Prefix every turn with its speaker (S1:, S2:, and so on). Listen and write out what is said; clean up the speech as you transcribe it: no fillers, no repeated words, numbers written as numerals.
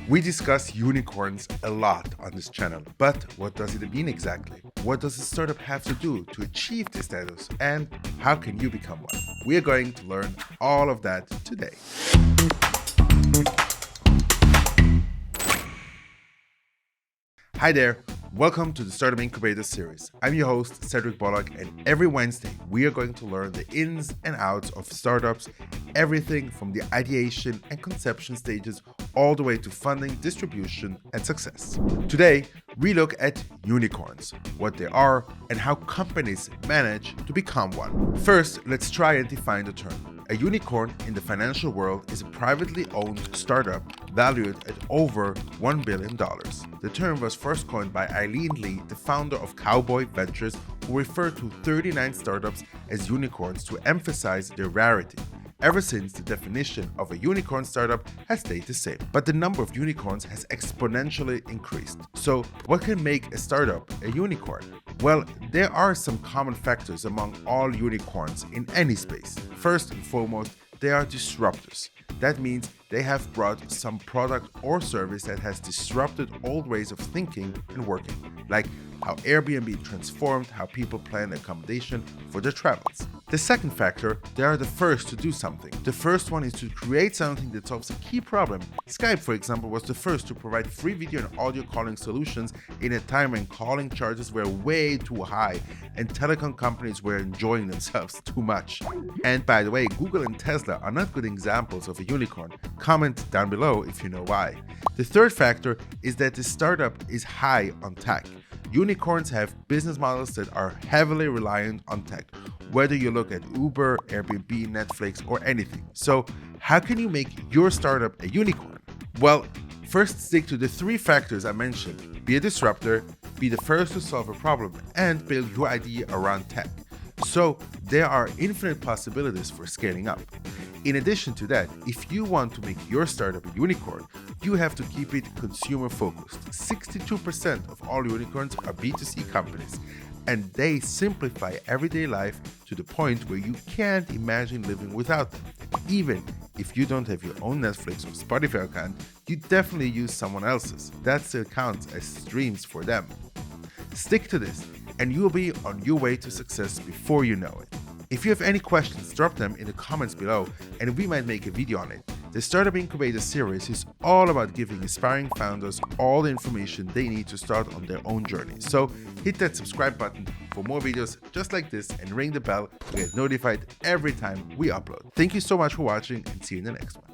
S1: We discuss unicorns a lot on this channel, but what does it mean exactly? What does a startup have to do to achieve this status, and how can you become one? We are going to learn all of that today. Hi there, welcome to the Startup Incubator Series. I'm your host, Cédric Bollag, and every Wednesday we are going to learn the ins and outs of startups, everything from the ideation and conception stages all the way to funding, distribution, and success. Today, we look at unicorns, what they are, and how companies manage to become one. First, let's try and define the term. A unicorn in the financial world is a privately owned startup valued at over $1 billion. The term was first coined by Eileen Lee, the founder of Cowboy Ventures, who referred to 39 startups as unicorns to emphasize their rarity. Ever since, the definition of a unicorn startup has stayed the same, but the number of unicorns has exponentially increased. So, what can make a startup a unicorn? Well, there are some common factors among all unicorns in any space. First and foremost, they are disruptors. That means they have brought some product or service that has disrupted old ways of thinking and working, like how Airbnb transformed how people plan accommodation for their travels. The second factor, they are the first to do something. The first one is to create something that solves a key problem. Skype, for example, was the first to provide free video and audio calling solutions in a time when calling charges were way too high and telecom companies were enjoying themselves too much. And by the way, Google and Tesla are not good examples of a unicorn. Comment down below if you know why. The third factor is that the startup is high on tech. Unicorns have business models that are heavily reliant on tech, whether you look at Uber, Airbnb, Netflix, or anything. So, how can you make your startup a unicorn? Well, first stick to the three factors I mentioned. Be a disruptor, be the first to solve a problem, and build your idea around tech. So, there are infinite possibilities for scaling up. In addition to that, if you want to make your startup a unicorn, you have to keep it consumer focused. 62% of all unicorns are B2C companies, and they simplify everyday life to the point where you can't imagine living without them. Even if you don't have your own Netflix or Spotify account, you definitely use someone else's. That still counts as streams for them. Stick to this, and you'll be on your way to success before you know it. If you have any questions, drop them in the comments below and we might make a video on it. The Startup Incubator Series is all about giving aspiring founders all the information they need to start on their own journey. So hit that subscribe button for more videos just like this and ring the bell to get notified every time we upload. Thank you so much for watching and see you in the next one.